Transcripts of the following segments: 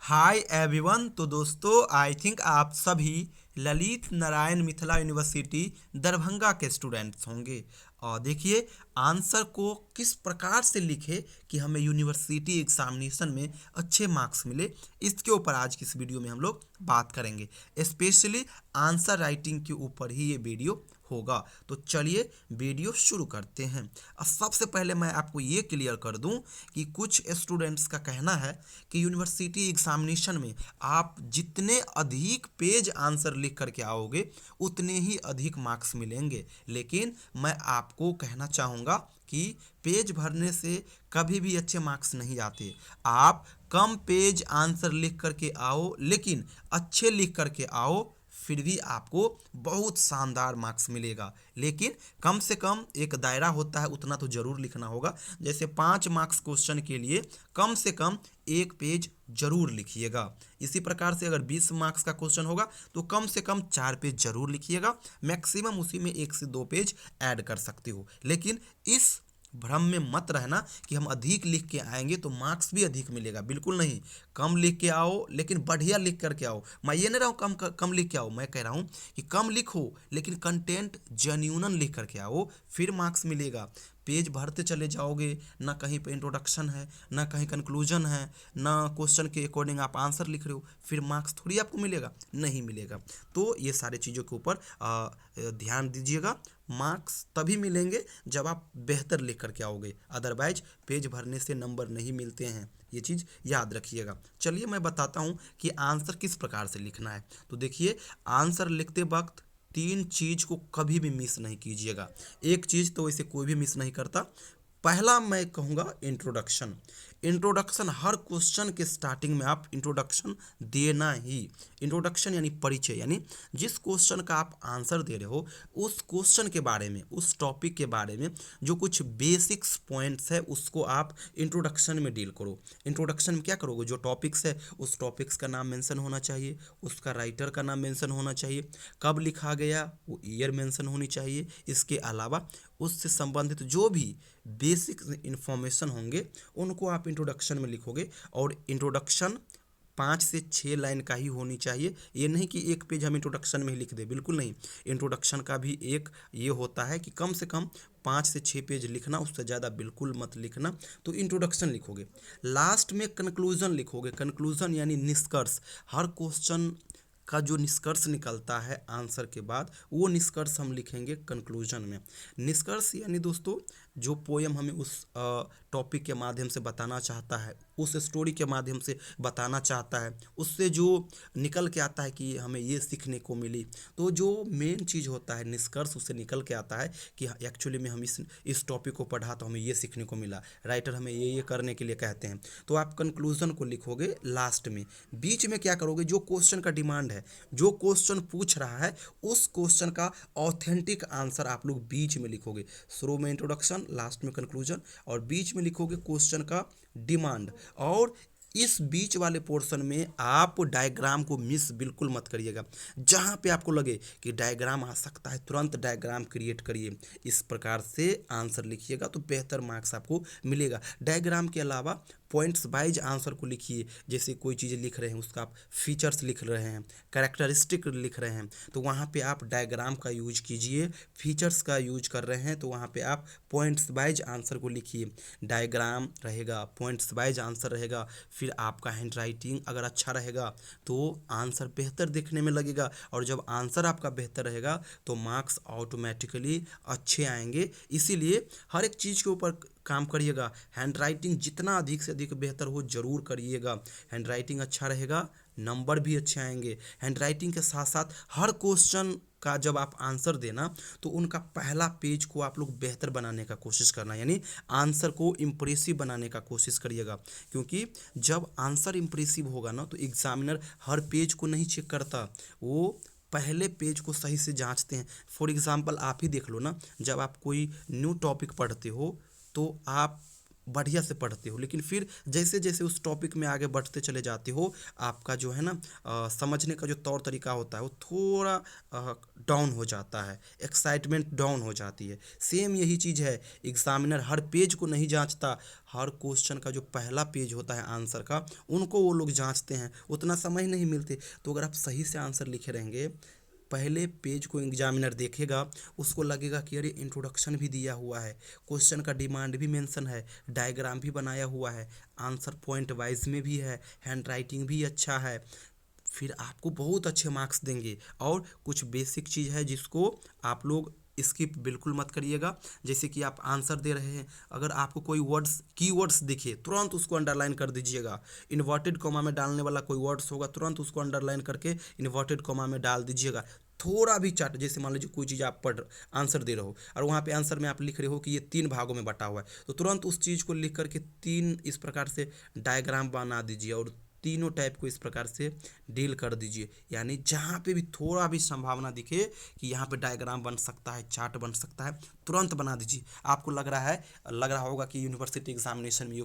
Hi everyone. तो दोस्तों I think आप सभी ललित नारायण मिथिला यूनिवर्सिटी दरभंगा के स्टूडेंट्स होंगे। और देखिए आंसर को किस प्रकार से लिखे कि हमें यूनिवर्सिटी एग्जामिनेशन में अच्छे मार्क्स मिले, इसके ऊपर आज की इस वीडियो में हम लोग बात करेंगे। स्पेशली आंसर राइटिंग के ऊपर ही ये वीडियो होगा। तो चलिए वीडियो शुरू करते हैं। अब सबसे पहले मैं आपको ये क्लियर कर दूं कि कुछ स्टूडेंट्स का कहना है कि यूनिवर्सिटी एग्जामिनेशन में आप जितने अधिक पेज आंसर लिख करके आओगे उतने ही अधिक मार्क्स मिलेंगे। लेकिन मैं आपको कहना चाहूँगा कि पेज भरने से कभी भी अच्छे मार्क्स नहीं आते। आप कम पेज आंसर लिख करके आओ, लेकिन अच्छे लिख करके आओ, फिर भी आपको बहुत शानदार मार्क्स मिलेगा। लेकिन कम से कम एक दायरा होता है, उतना तो जरूर लिखना होगा। जैसे 5 मार्क्स क्वेश्चन के लिए कम से कम एक पेज जरूर लिखिएगा। इसी प्रकार से अगर 20 मार्क्स का क्वेश्चन होगा तो कम से कम 4 पेज जरूर लिखिएगा। मैक्सिमम उसी में 1 से 2 पेज ऐड कर सकते हो। लेकिन इस भ्रम में मत रहना कि हम अधिक लिख के आएंगे तो मार्क्स भी अधिक मिलेगा। बिल्कुल नहीं। कम लिख के आओ लेकिन बढ़िया लिख करके आओ। मैं ये नहीं रहा हूँ कम लिख के आओ, मैं कह रहा हूँ कि कम लिखो लेकिन कंटेंट जेन्यूनन लिख करके आओ, फिर मार्क्स मिलेगा। पेज भरते चले जाओगे, ना कहीं पे इंट्रोडक्शन है, ना कहीं कंक्लूजन है, ना क्वेश्चन के अकॉर्डिंग आप आंसर लिख रहे हो, फिर मार्क्स थोड़ी आपको मिलेगा, नहीं मिलेगा। तो ये सारी चीज़ों के ऊपर ध्यान दीजिएगा। मार्क्स तभी मिलेंगे जब आप बेहतर लिख करके आओगे, अदरवाइज पेज भरने से नंबर नहीं मिलते हैं। ये चीज़ याद रखिएगा। चलिए मैं बताता हूँ कि आंसर किस प्रकार से लिखना है। तो देखिए आंसर लिखते वक्त 3 चीज़ को कभी भी मिस नहीं कीजिएगा। एक चीज़ तो इसे कोई भी मिस नहीं करता। पहला मैं कहूँगा इंट्रोडक्शन। इंट्रोडक्शन हर क्वेश्चन के स्टार्टिंग में आप इंट्रोडक्शन देना ही। इंट्रोडक्शन यानी परिचय, यानी जिस क्वेश्चन का आप आंसर दे रहे हो उस क्वेश्चन के बारे में, उस टॉपिक के बारे में जो कुछ बेसिक्स पॉइंट्स है उसको आप इंट्रोडक्शन में डील करो। इंट्रोडक्शन में क्या करोगे, जो टॉपिक्स है उस टॉपिक्स का नाम मेंशन होना चाहिए, उसका राइटर का नाम मेंशन होना चाहिए, कब लिखा गया वो ईयर मेंशन होनी चाहिए। इसके अलावा उससे संबंधित जो भी बेसिक इन्फॉर्मेशन होंगे उनको आप इंट्रोडक्शन में लिखोगे। और इंट्रोडक्शन 5 से 6 लाइन का ही होनी चाहिए। ये नहीं कि एक पेज हम इंट्रोडक्शन में ही लिख दें, बिल्कुल नहीं। इंट्रोडक्शन का भी एक ये होता है कि कम से कम 5 से 6 पेज लिखना, उससे ज़्यादा बिल्कुल मत लिखना। तो इंट्रोडक्शन लिखोगे, लास्ट में कंक्लूजन लिखोगे। कंक्लूजन यानी निष्कर्ष। हर क्वेश्चन का जो निष्कर्ष निकलता है आंसर के बाद, वो निष्कर्ष हम लिखेंगे कंक्लूजन में। निष्कर्ष यानी दोस्तों जो पोयम हमें उस टॉपिक के माध्यम से बताना चाहता है, उस स्टोरी के माध्यम से बताना चाहता है, उससे जो निकल के आता है कि हमें ये सीखने को मिली। तो जो मेन चीज़ होता है निष्कर्ष, उससे निकल के आता है कि एक्चुअली में हम इस टॉपिक को पढ़ा तो हमें ये सीखने को मिला, राइटर हमें ये करने के लिए कहते हैं। तो आप कंक्लूजन को लिखोगे लास्ट में। बीच में क्या करोगे, जो क्वेश्चन का डिमांड है, जो क्वेश्चन पूछ रहा है उस क्वेश्चन का ऑथेंटिक आंसर आप लोग बीच में लिखोगे। शुरू में इंट्रोडक्शन, लास्ट में कंक्लूजन, और बीच में लिखोगे क्वेश्चन का डिमांड। और इस बीच वाले पोर्शन में आप डायग्राम को मिस बिल्कुल मत करिएगा। जहाँ पे आपको लगे कि डायग्राम आ सकता है तुरंत डायग्राम क्रिएट करिए। इस प्रकार से आंसर लिखिएगा तो बेहतर मार्क्स आपको मिलेगा। डायग्राम के अलावा पॉइंट्स वाइज आंसर को लिखिए। जैसे कोई चीज़ लिख रहे हैं उसका आप फीचर्स लिख रहे हैं, कैरेक्टरिस्टिक लिख रहे हैं, तो वहाँ पे आप डायग्राम का यूज कीजिए। फीचर्स का यूज कर रहे हैं तो वहाँ पे आप पॉइंट्स वाइज आंसर को लिखिए। डायग्राम रहेगा, पॉइंट्स वाइज आंसर रहेगा, फिर आपका हैंड राइटिंग अगर अच्छा रहेगा तो आंसर बेहतर दिखने में लगेगा। और जब आंसर आपका बेहतर रहेगा तो मार्क्स ऑटोमेटिकली अच्छे आएंगे। इसीलिए हर एक चीज़ के ऊपर काम करिएगा। हैंड राइटिंग जितना अधिक से अधिक बेहतर हो जरूर करिएगा। हैंड राइटिंग अच्छा रहेगा, नंबर भी अच्छे आएंगे। हैंड राइटिंग के साथ साथ हर क्वेश्चन का जब आप आंसर देना तो उनका पहला पेज को आप लोग बेहतर बनाने का कोशिश करना, यानी आंसर को इम्प्रेसिव बनाने का कोशिश करिएगा। क्योंकि जब आंसर इम्प्रेसिव होगा ना तो एग्जामिनर हर पेज को नहीं चेक करता, वो पहले पेज को सही से जांचते हैं। फॉर एग्जांपल आप ही देख लो ना, जब आप कोई न्यू टॉपिक पढ़ते हो तो आप बढ़िया से पढ़ते हो, लेकिन फिर जैसे जैसे उस टॉपिक में आगे बढ़ते चले जाते हो, आपका जो है ना समझने का जो तौर तरीका होता है वो थोड़ा डाउन हो जाता है, एक्साइटमेंट डाउन हो जाती है। सेम यही चीज़ है, एग्जामिनर हर पेज को नहीं जांचता, हर क्वेश्चन का जो पहला पेज होता है आंसर का, उनको वो लोग जांचते हैं, उतना समय नहीं मिलते। तो अगर आप सही से आंसर लिखे रहेंगे, पहले पेज को एग्जामिनर देखेगा, उसको लगेगा कि अरे इंट्रोडक्शन भी दिया हुआ है, क्वेश्चन का डिमांड भी मेंशन है, डायग्राम भी बनाया हुआ है, आंसर पॉइंट वाइज में भी है, हैंड राइटिंग भी अच्छा है, फिर आपको बहुत अच्छे मार्क्स देंगे। और कुछ बेसिक चीज़ है जिसको आप लोग स्किप बिल्कुल मत करिएगा। जैसे कि आप आंसर दे रहे हैं, अगर आपको कोई वर्ड्स कीवर्ड्स दिखे, तुरंत उसको अंडरलाइन कर दीजिएगा। इन्वर्टेड कॉमा में डालने वाला कोई वर्ड्स होगा, तुरंत उसको अंडरलाइन करके इन्वर्टेड कॉमा में डाल दीजिएगा। थोड़ा भी चाट, जैसे मान लीजिए कोई चीज़ आप पढ़ आंसर दे रहे हो और वहाँ पे आंसर में आप लिख रहे हो कि ये 3 भागों में बटा हुआ है, तो तुरंत उस चीज़ को लिख करके 3 इस प्रकार से डायग्राम बना दीजिए और तीनों टाइप को इस प्रकार से डील कर दीजिए। यानी जहाँ पे भी थोड़ा भी संभावना दिखे कि यहाँ पे डायग्राम बन सकता है, चार्ट बन सकता है, तुरंत बना दीजिए। आपको लग रहा होगा कि यूनिवर्सिटी एग्जामिनेशन में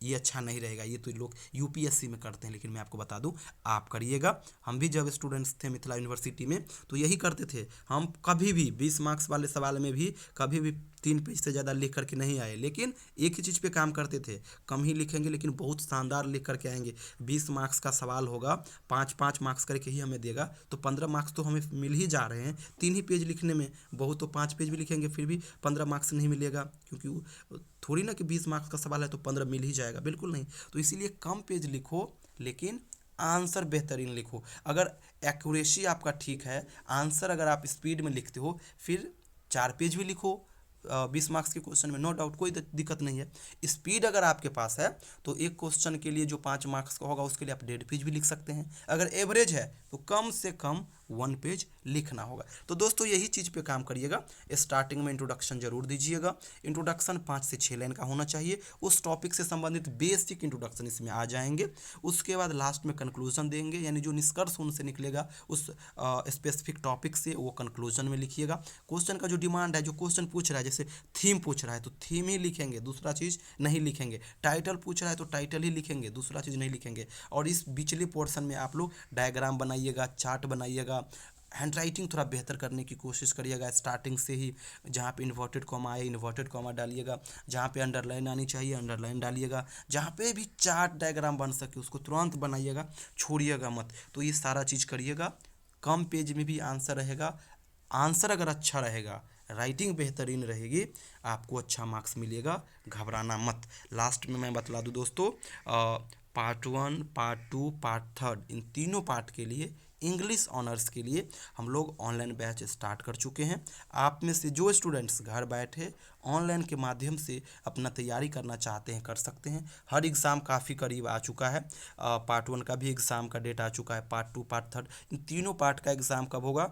ये अच्छा नहीं रहेगा, ये तो लोग यूपीएससी में करते हैं, लेकिन मैं आपको बता दूं आप करिएगा। हम भी जब स्टूडेंट्स थे मिथिला यूनिवर्सिटी में तो यही करते थे, हम कभी भी 20 मार्क्स वाले सवाल में भी कभी भी 3 पेज से ज़्यादा लिख करके नहीं आए, लेकिन एक ही चीज़ पे काम करते थे, कम ही लिखेंगे लेकिन बहुत शानदार लिख करके आएंगे। 20 मार्क्स का सवाल होगा, 5-5 मार्क्स करके ही हमें देगा, तो 15 मार्क्स तो हमें मिल ही जा रहे हैं 3 ही पेज लिखने में। बहुत तो 5 पेज भी लिखेंगे फिर भी 15 मार्क्स नहीं मिलेगा, क्योंकि थोड़ी ना कि 20 मार्क्स का सवाल है तो 15 मिल ही जाएगा, बिल्कुल नहीं। तो इसीलिए कम पेज लिखो, लेकिन आंसर बेहतरीन लिखो। अगर एक्यूरेसी आपका ठीक है, आंसर अगर आप स्पीड में लिखते हो, फिर 4 पेज भी लिखो 20 मार्क्स के क्वेश्चन में, नो डाउट, कोई दिक्कत नहीं है। स्पीड अगर आपके पास है तो एक क्वेश्चन के लिए जो 5 मार्क्स का होगा उसके लिए आप 1.5 पेज भी लिख सकते हैं। अगर एवरेज है तो कम से कम 1 पेज लिखना होगा। तो दोस्तों यही चीज़ पे काम करिएगा। स्टार्टिंग में इंट्रोडक्शन जरूर दीजिएगा, इंट्रोडक्शन 5 से 6 लाइन का होना चाहिए, उस टॉपिक से संबंधित बेसिक इंट्रोडक्शन इसमें आ जाएंगे। उसके बाद लास्ट में कंक्लूजन देंगे, यानी जो निष्कर्ष उनसे निकलेगा उस स्पेसिफिक टॉपिक से, वो कंक्लूजन में लिखिएगा। क्वेश्चन का जो डिमांड है, जो क्वेश्चन पूछ रहा है, जैसे थीम पूछ रहा है तो थीम ही लिखेंगे, दूसरा चीज़ नहीं लिखेंगे। टाइटल पूछ रहा है तो टाइटल ही लिखेंगे, दूसरा चीज़ नहीं लिखेंगे। और इस पिछले पोर्शन में आप लोग डायग्राम बनाइएगा, चार्ट बनाइएगा, हैंड राइटिंग थोड़ा बेहतर करने की कोशिश करिएगा स्टार्टिंग से ही। जहाँ पे इन्वर्टेड कॉमा आए इन्वर्टेड कॉमा डालिएगा, जहाँ पे अंडरलाइन आनी चाहिए अंडरलाइन डालिएगा, जहाँ पे भी चार्ट डायग्राम बन सके उसको तुरंत बनाइएगा, छोड़िएगा मत। तो ये सारा चीज़ करिएगा। कम पेज में भी आंसर रहेगा, आंसर अगर अच्छा रहेगा, राइटिंग बेहतरीन रहेगी, आपको अच्छा मार्क्स मिलेगा, घबराना मत। लास्ट में मैं बतला दूँ दोस्तों, पार्ट 1, पार्ट 2, पार्ट 3, इन तीनों पार्ट के लिए, इंग्लिश ऑनर्स के लिए हम लोग ऑनलाइन बैच स्टार्ट कर चुके हैं। आप में से जो स्टूडेंट्स घर बैठे ऑनलाइन के माध्यम से अपना तैयारी करना चाहते हैं कर सकते हैं। हर एग्ज़ाम काफ़ी करीब आ चुका है, पार्ट 1 का भी एग्ज़ाम का डेट आ चुका है, पार्ट 2, पार्ट 3, इन तीनों पार्ट का एग्ज़ाम कब होगा,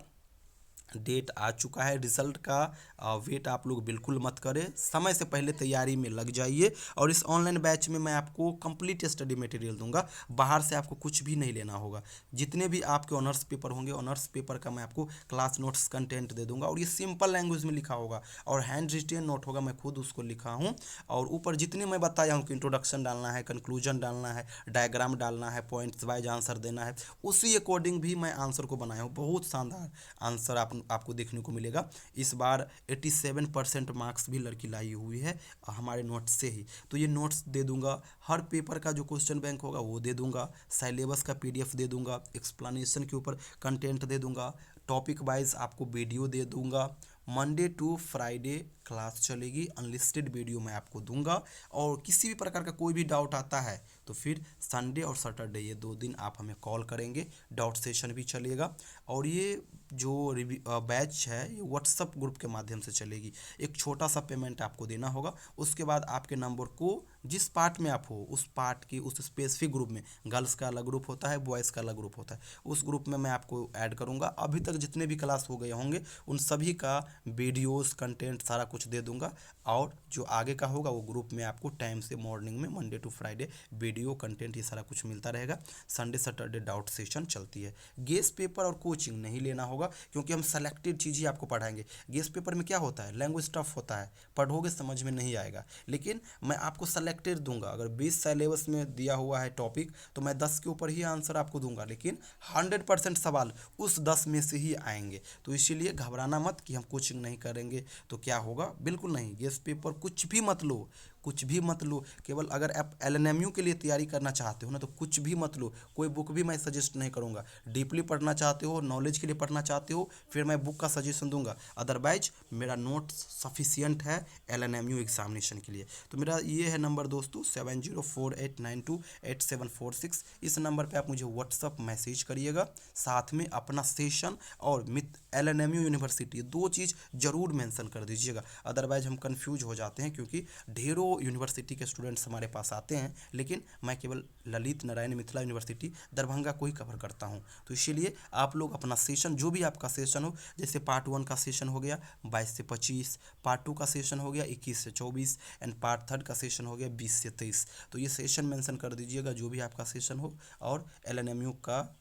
डेट आ चुका है। रिज़ल्ट का वेट आप लोग बिल्कुल मत करें, समय से पहले तैयारी में लग जाइए। और इस ऑनलाइन बैच में मैं आपको कंप्लीट स्टडी मटेरियल दूंगा, बाहर से आपको कुछ भी नहीं लेना होगा। जितने भी आपके ऑनर्स पेपर होंगे, ऑनर्स पेपर का मैं आपको क्लास नोट्स कंटेंट दे दूंगा, और ये सिंपल लैंग्वेज में लिखा होगा और हैंड रिटेन नोट होगा, मैं खुद उसको लिखा हूँ। और ऊपर जितने मैं बताया हूँ कि इंट्रोडक्शन डालना है, कंक्लूजन डालना है, डायग्राम डालना है, पॉइंट्स वाइज आंसर देना है, उसी अकॉर्डिंग भी मैं आंसर को बनाया हूँ। बहुत शानदार आंसर आपको देखने को मिलेगा। इस बार 87% मार्क्स भी लड़की लाई हुई है हमारे नोट्स से ही। तो ये नोट्स दे दूंगा, हर पेपर का जो क्वेश्चन बैंक होगा वो दे दूंगा, सिलेबस का पीडीएफ दे दूंगा, एक्सप्लेनेशन के ऊपर कंटेंट दे दूंगा, टॉपिक वाइज आपको वीडियो दे दूंगा। मंडे टू फ्राइडे क्लास चलेगी, अनलिस्टेड वीडियो मैं आपको दूंगा। और किसी भी प्रकार का कोई भी डाउट आता है तो फिर संडे और सैटरडे ये 2 दिन आप हमें कॉल करेंगे, डाउट सेशन भी चलेगा। और ये जो बैच है ये व्हाट्सअप ग्रुप के माध्यम से चलेगी। एक छोटा सा पेमेंट आपको देना होगा, उसके बाद आपके नंबर को जिस पार्ट में आप हो उस पार्ट की उस स्पेसिफिक ग्रुप में, गर्ल्स का अलग ग्रुप होता है, बॉयज़ का अलग ग्रुप होता है, उस ग्रुप में मैं आपको ऐड करूंगा। अभी तक जितने भी क्लास हो गए होंगे उन सभी का वीडियोस कंटेंट सारा कुछ दे दूंगा। और जो आगे का होगा वो ग्रुप में आपको टाइम से मॉर्निंग में Monday to Friday video video content ये सारा कुछ मिलता रहेगा। संडे सैटरडे डाउट सेशन चलती है। गेस्ट पेपर और कोचिंग नहीं लेना होगा, क्योंकि हम सेलेक्टेड चीज़ ही आपको पढ़ाएंगे। गेस्ट पेपर में क्या होता है, लैंग्वेज टफ होता है, पढ़ोगे समझ में नहीं आएगा, लेकिन मैं आपको सेलेक्टेड दूंगा। अगर 20 सिलेबस में दिया हुआ है टॉपिक तो मैं 10 के ऊपर ही आंसर आपको दूंगा, लेकिन 100% सवाल उस 10 में से ही आएंगे। तो इसीलिए घबराना मत कि हम कोचिंग नहीं करेंगे तो क्या होगा, बिल्कुल नहीं। गेस्ट पेपर कुछ भी मत लो, कुछ भी मत लो। केवल अगर आप एलएनएमयू के लिए तैयारी करना चाहते हो ना, तो कुछ भी मत लो। कोई बुक भी मैं सजेस्ट नहीं करूंगा। डीपली पढ़ना चाहते हो, नॉलेज के लिए पढ़ना चाहते हो, फिर मैं बुक का सजेशन दूंगा। अदरवाइज मेरा नोट्स सफिशियंट है एलएनएमयू एग्जामिनेशन के लिए। तो मेरा ये है नंबर दोस्तों 7048928746। इस नंबर पे आप मुझे व्हाट्सअप मैसेज करिएगा, साथ में अपना सेशन और मित एलएनएमयू यूनिवर्सिटी दो चीज़ जरूर मेंशन कर दीजिएगा। अदरवाइज हम कंफ्यूज हो जाते हैं, क्योंकि ढेरों यूनिवर्सिटी के स्टूडेंट्स हमारे पास आते हैं, लेकिन मैं केवल ललित नारायण मिथिला यूनिवर्सिटी दरभंगा को ही कवर करता हूं। तो इसीलिए आप लोग अपना सेशन, जो भी आपका सेशन हो, जैसे पार्ट 1 का सेशन हो गया 22 से 25, पार्ट 2 का सेशन हो गया 21 से 24 एंड पार्ट 3 का सेशन हो गया 20 से 23। तो ये सेशन मेंशन कर दीजिएगा जो भी आपका सेशन हो, और एलएनएमयू का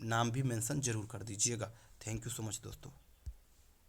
नाम भी मेंशन जरूर कर दीजिएगा। थैंक यू सो मच दोस्तों।